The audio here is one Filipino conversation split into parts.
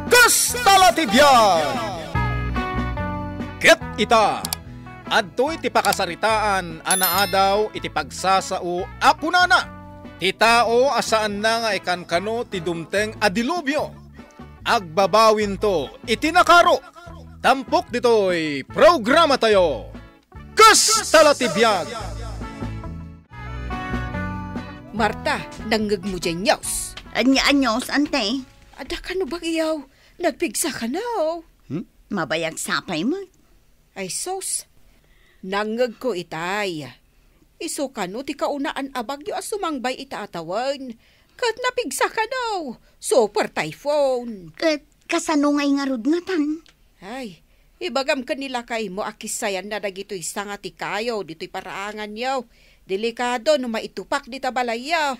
Kastalatibyan! Ket ita, adtoy ti pakasaritaan anaadaw iti pagsasao akunana. Ti tao asaan na nga ikan kano ti dumteng adilubyo. Agbabawin to iti nakaro. Tampok ditoy programa tayo. Kastalatibyan! Marta, nanggag mo dyan yaws. Anyos, ante. Ada ka no bang iyaw? Nagpigsa ka na, oh. Mabayag sapay mo. Ay sos, nanggag ko itay. Iso ka no, ti kaunaan abag yu asumangbay itaatawan. Kat napigsa ka na, super typhoon. Kasanungay nga rudngatan. Ay, ibagam kanila kay mo akisayan na dagito'y sanga ti kayo, dito'y paraangan yaw. Delikado no maitupak di tabalayaw.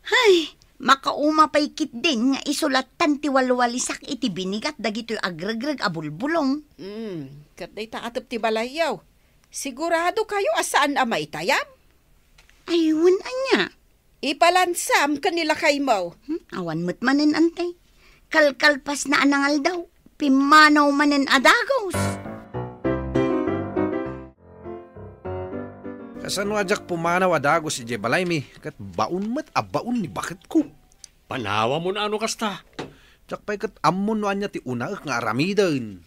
Ay, makauma pa'y kit din nga isulatan ti walwalisak iti binigat dagito'y agregreg abulbulong. Kat day taatap ti balayaw. Sigurado kayo asaan ama itayam? Ayun, anya. Ipalansam kanila kay mo. Awan mo't manen, ante. Kalkalpas na anangal daw. Pimanaw manen adagos. Kasan wajak pumanaw adagos si Jebalay mi. Kat baun mat abaun ni bakit ko. Panawa mo na ano kasta. Jak pa'y kat amon no anya ti una nga aramidan.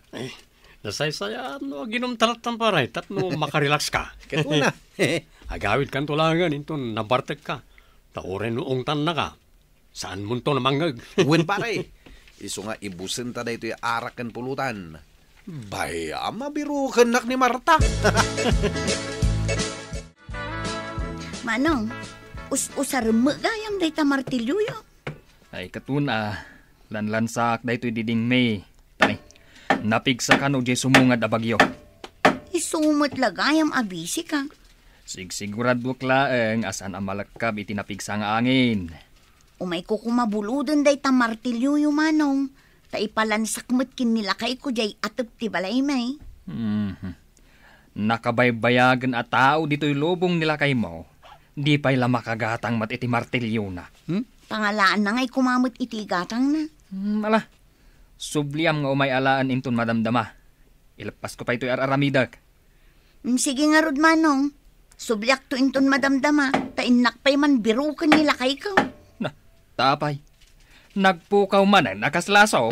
Nasaysaya no ginom talatan paray tatno makarelax ka. Kat una. Agawid kan tulangan into nabartek ka. Tauren noong tan na ka. Saan mo to namangag? Uwen pare. Iso nga ibusin ta da ito yung arak kan pulutan. Baya, mabiru kenak ni Marta. Manong, us-usar magayam day ta martilyo yo. Ay katuna, lanlansak da ito'y diding may. Tani, napigsa ka no jay sumungad abagyo. Isumot lagayam abisi ka. Sigsigurado klaeng asan ang malakab iti napigsa nga angin. Umay ko kumabuludon day ta martilyo yo, manong. Ta ipalansak mo't kinilakay ko jay atap ti balay may. Nakabaybayagan at tao dito'y lubong nilakay mo. Di pa'y lamakagatang mat iti martilyo na. Pangalaan na nga'y kumamot iti gatang na. Ala, subliam nga umay alaan inton madamdama. Ilapas ko pa ito'y araramidag. Sige nga rod, manong. Subliak to inton madamdama. Ta inakpay man birukan nilakay ko. Na, tapay. Nagpukaw man ang nakaslaso.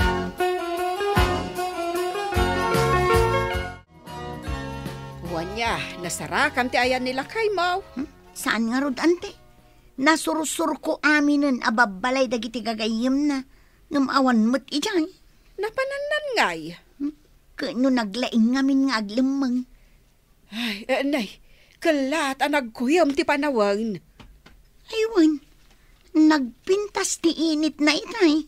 Wanya, nasarakan ti ayan nila kay mo. Saan nga rod, ante? Nasurusur ko aminin ababalay dagiti gagayim na. Ngamawan mo't ijay. Napanandan ngay. Kano naglaing ngamin nga aglimang. Ay, nay, kalat ang nagkuyam ti panawang. Aywan, nagpintas ti init na itay.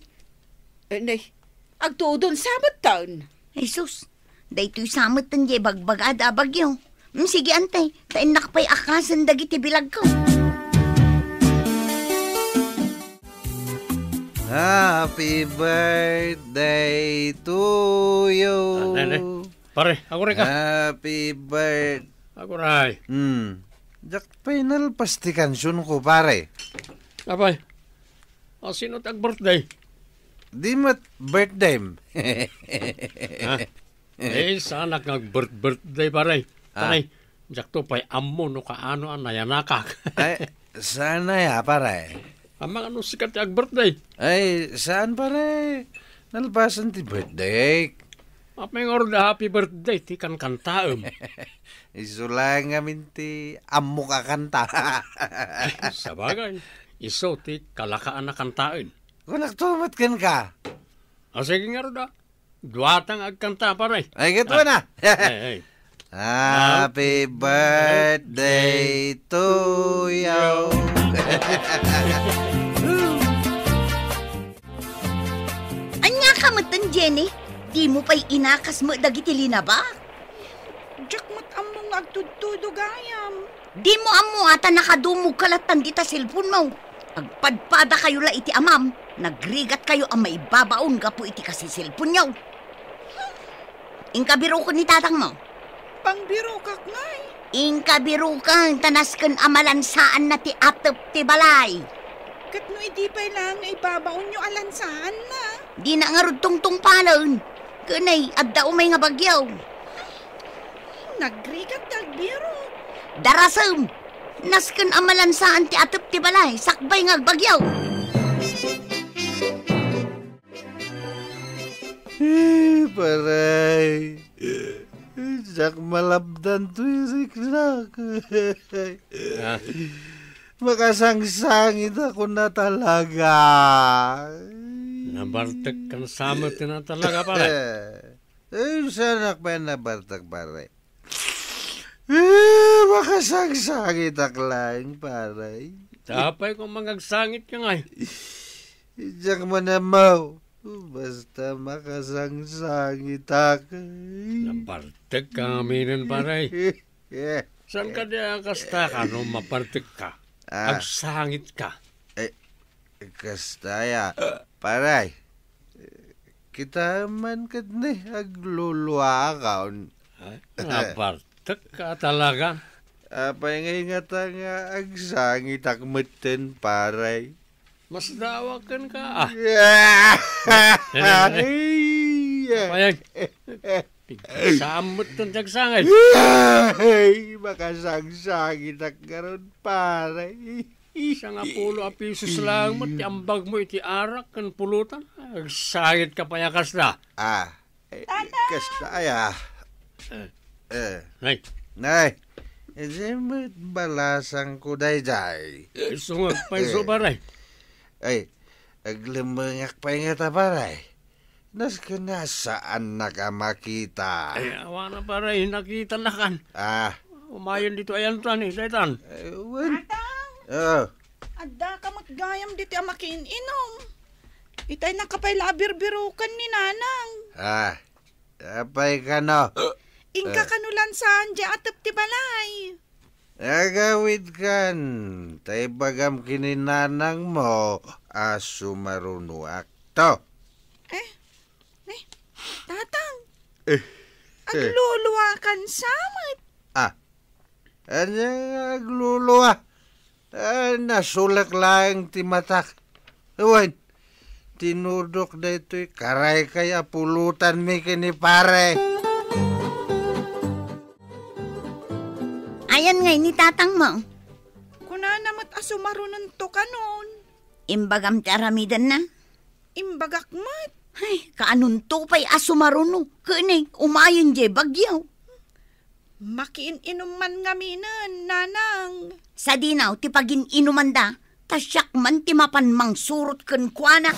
Nay, agtuodon samot taon. Ay sus, dayto'y samot tan jay bagbagada bagyo. Sige, antay, tain nakapay akasan dagiti bilag ko. Happy birthday to you. Pare, ako rin ka. Happy birthday. Ako rin. Jak final pasti kansyon ko, pare. Apay, sino tag-birthday? Di mat birthday. Sana nag-birthday pare. Pare, jak to pa'y ammo no kaano ang nayanakak. Ay, sana ya, pare. Amang ano sikat yung birthday? Ay, saan pare? Nalpasan ti birthday. Apay nga rin happy birthday, ti kan kantaam. Iso lang ngamin ti amo ka kanta. Sabagay, iso ti kalakaan na kantaan. Kung nagtumat kan ka. Sige nga rin duwatang agkanta pare. Ay, gato na. Ay. Happy birthday to you. Anya ka matan, Jenny? Di mo pa'y inakas mo dagiti linaba? Jak mat among agtudtudo gayam. Di mo amo ata nakadumog kalatan dita cellphone mo. Agpadpada kayo la iti amam. Nagrigat kayo ang maibabaon ka po iti kasi cellphone nyo. Ingkabiro ko ni tatang mo. Pangbiro kak ngay. Ingkabiro ka, tanaskan amalansaan na ti atap ti balay. Kat no iti pa'y lang ay babaon nyo alansahan na. Di na nga rudtong palon. Kanay, adda umay nga bagyaw. Nagrigat nagbiro. Darasam! Nasken amalan saan ti atep ti balay, sakbay nga bagyaw. Paray. Jak malabdan tuirik na. Makasangsangit ako na talaga. Nabartek kan sama na talaga, pare. Sanak pa nabartak, pare. Makasangsangit aklang, pare. Tapay kung mangagsangit ka nga. Jak mo na mo. Basta makasangsangit ako. Nabartek ka aminin, pare. Saan ka diya kasta ka nung mapartek ka? Agsangit ka. Kasta ya, paray. Kita man kat ni agluluwa ka. Nabartek ka talaga. Apay nga nga agsangit akmeten, paray. Mas dawakan ka Payag. Samot ng tagsangit. Makasangsangit ak karon, paray. Isa nga pulo a pisos lang mo, ti ambag mo iti arak kan pulutan. Agsangit ka payakas na. Kasta ya. Nay. Nay. Zemit balasang ko day. Sungag pa iso paray. Ay, aglimangak pa nga ta, paray. Nas ka na saan nakamakita? Ay, awa na paray, nakita na kan. Umayon dito ayan tan, daytan. Atang! Adda ka maggayam dito ang makiininom. Itay nakapay labir-birukan ni Nanang. Apay ka no? Ingka kanulan saan di atap ti balay. Agawid kan, tay bagam kininanang mo, aso marunuak to. Tatang, agluluwakan samit. Agluluwa? Nasulak lang ti matak. Uwan, tinudok na ito'y karay kaya pulutan mi kini pare. Ayan ngay ni tatang mo. Kuna namat asumarunan to kanon. Imbagam ti aramidan na. Imbagak mat. Ay, kaanun to pa'y asumaruno. Kanay, umayon je bagyaw. Makiin inuman nga minan, Nanang. Sa dinaw, ti pagin inuman da, tasyak man ti mapan mang surot ken kuana.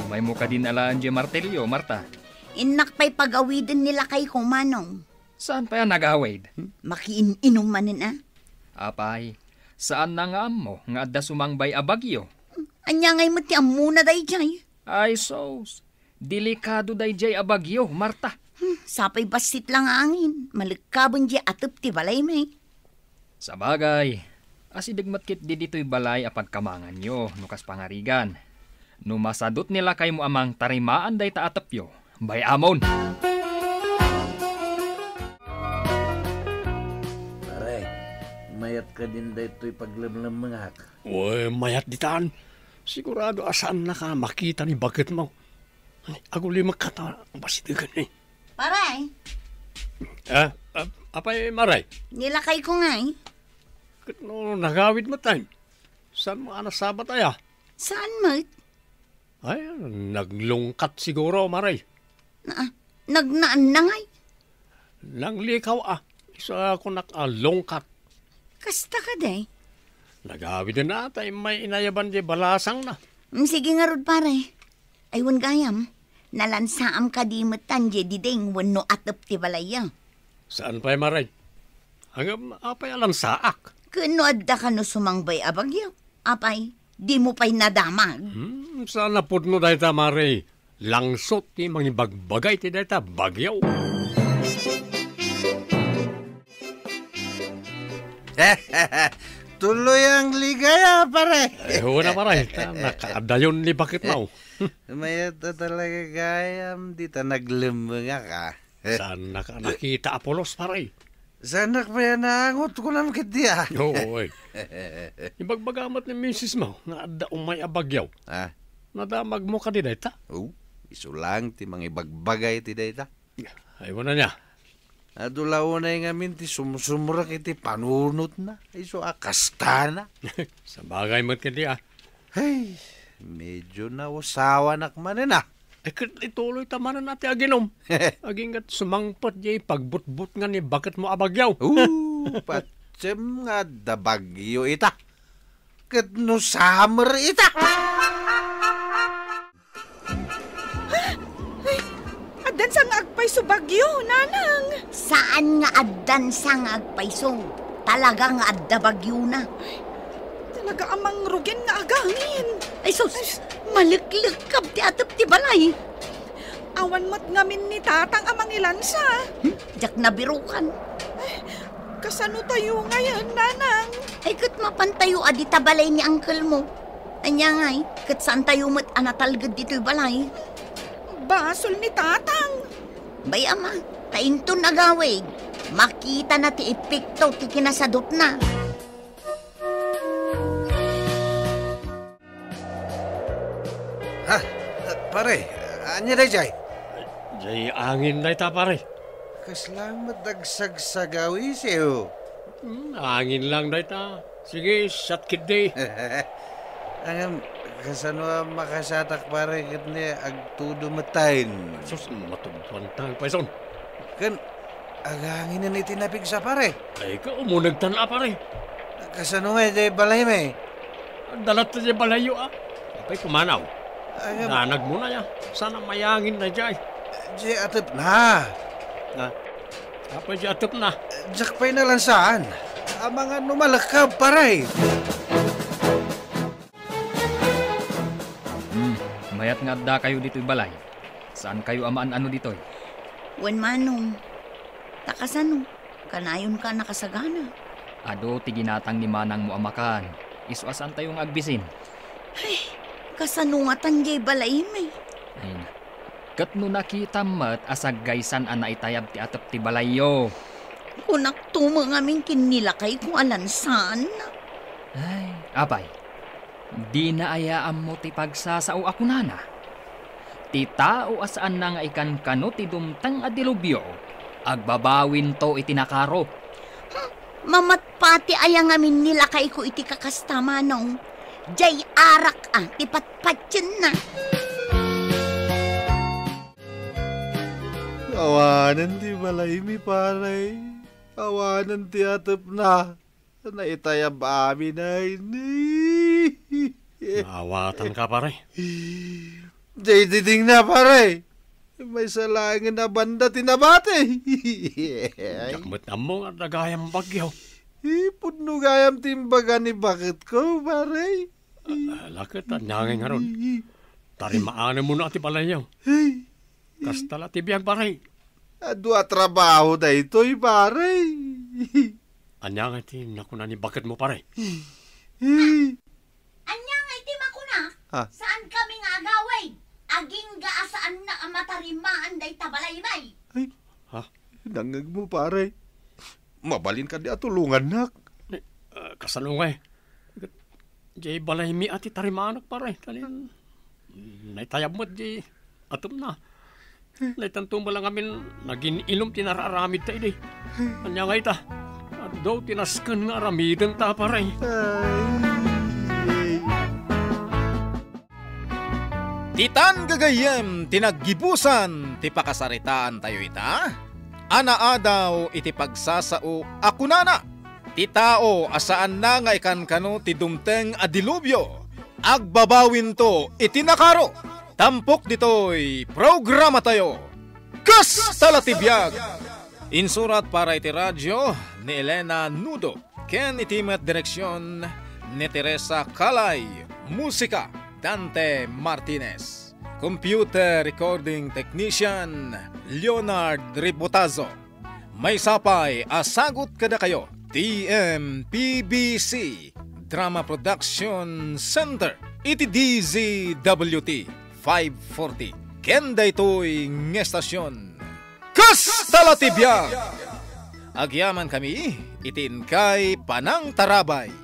May mo ka din alaan je martelyo, Marta. Inak pa'y pagawidin nila kay kumanong. Saan pa yan nag-awid? Makiin inuman na. Apay, saan na nga mo nga adda sumangbay a bagyo? Anya ngay mo ti amuna day jay. Ay sos, delikado day jay a bagyo, Marta. Sapay basit lang angin. Malikabon di atap ti balay may. Sa bagay, asidagmat kit di dito'y balay a pagkamangan nyo, nukas pangarigan. Numasadot nila kay mo amang tarimaan day taatapyo, bay amon. Pare, mayat ka din da ito'y paglamlamangak. Uy, mayat ditaan. Sigurado asaan na ka makita ni bakit mo. Aguli magkata, basitigan eh. Paray, Apay maray. nilakay ko nga eh. No, nagawid mo tayo. Saan mo anasabat aya? Saan mo? Ay, naglungkat siguro, maray. Nagnaan na ngay. Langlikaw Isa ako nakalungkat. Kasta ka day. Nagawid na tayo may inayaban di balasang na. Sige nga rod pare. Aywan gayam. Nalansaam ka di matan je di ding wano atap ti balaya. Saan pa'y maray? Hanggang apay alam saak. Kano adda ka no sumangbay abagyo. Apay, di mo pa'y nadamag. Saan napod mo dahi ta maray? Langsot ti mangibagbagay ti dahi ta bagyaw. Tuloy ang ligaya, pare. Huwag na maray. Nakadayon ni bakit mo. Mayat na talaga gayam, di ta naglimanga ka. Saan nakita Apolos, maray? Sanak pa yan naangot ko naman kitiya. Oo, oy. Ibagbagamat ni misis mo, nga adda umay abagyaw. Ah, Nadamag mo ka di dayta. iso lang ti mga ibagbagay ti dayta. Ayaw na niya. Adulaw na yung amin ti sumusumurak iti panunot na. Iso akasta na. Sa bagay mo't ka di Ay, medyo na usawa nakmanin ah. Ituloy tamanan natin aginom. Aging sumangpot jay pagbutbut nga ni bakit mo abagyaw. Patsem nga da bagyo ita. Kat no summer ita. Addan sang agpay sa bagyo, nanang. Saan nga addan sang agpaysong? Talagang adda bagyo na. Talaga amang rugin nga agangin. Ay sus, maliklikab ti atap ti balay. Awan mat ngamin ni tatang amang ilansa. Jak nabirukan. Kasano tayo ngayon, nanang? Ay kat mapantayo adita balay ni uncle mo. Anya ngay, kat saan tayo mat anatalgad dito'y balay. Basol ni tatang. Bay ama, tainto nagawig. Makita na ti ipikto ti kinasadot na. Pare, anya day jay? Jay angin dayta pare. Kaslamat dagsagsagawi siyo. Angin lang dayta. Sige, shot kid day. Angam, kasano makasatak pare kat niya agtudo matayin. Sus, matugpantang paison. Kan, agangin na ni tinapig sa pare. Ay ka, umunagtan pare. Kasano nga jay balay may? Dalat na jay balayo Apay pumanaw. Angam, Nanag mo na ya. Sana mayangin na jay. jay atap na. Apay jay atap na. Jakpay na lang saan. Ang mga numalakab pare. Mayat nga adda kayo dito'y balay. Saan kayo amaan ano dito'y? Wen manong, takasano, kanayon ka nakasagana. Ado ti ginatang ni manang mo amakan. Isuasan tayong agbisin. Kasano nga tanggay balay may. Ay na. Kat no nakita mat asag gaysan ana itayab ti atap ti balayo. Kunak tumo nga aming kinilakay kung alansan. Ay, apay. Di na ayaan mo ti pagsasao ako nana. Ti tao asaan na nga ikan kano ti dumtang adilubyo. Agbabawin to itinakaro. Mamatpati ayang amin nilakay ko iti kakastamanong. Jay arak ti patpatyan na. Awanan ti balay mi pare. Awanan ti atap na. Naitayab amin ay ni. Awatan ka pare. Jay diding na pare. May salangin na banda tinabate. Jakmat na mo nga nagayang bagyaw. Pudno gayam timbaga ni bakit ko pare. Lakit at nyangin nga ron. Tarimaan mo na ati balayaw. Kastala ti biyag pare. Adwa trabaho da ito'y pare. Anya nga ti nakuna ni bakit mo pare. Anya nga iti makuna? Ha? Saan kami nga agaway? Aging gaasaan na ang matarimaan day tabalay may. Nangag mo pare. Mabalin ka di atulungan nak. Kasalungay. Jay balay mi ati tarimanak pare. Talin. Naitayab mo di atom na. Naitantumba lang amin naging ilom tinararamid tayo di. Anya nga ita. At daw tinaskan nga aramidan ta pare. Titan gagayem tinaggibusan ti pakasaritaan tayo ita. Anaa daw iti pagsasao ako nana. Ti tao asaan na nga ikan kano ti dumteng adilubyo. Agbabawin to iti nakaro. Tampok ditoy programa tayo. Kas talatibiyag. Insurat para iti radyo ni Elena Nudo. Ken itimet direksyon ni Teresa Calay. Musika Dante Martinez. Computer Recording Technician Leonard Ribotazo. May sapay asagot kada kayo. TMPBC Drama Production Center. Iti DZWT 540. Kenda ito'y ngestasyon. Kas talatibiyag! Agyaman kami, itin kay Panang Tarabay.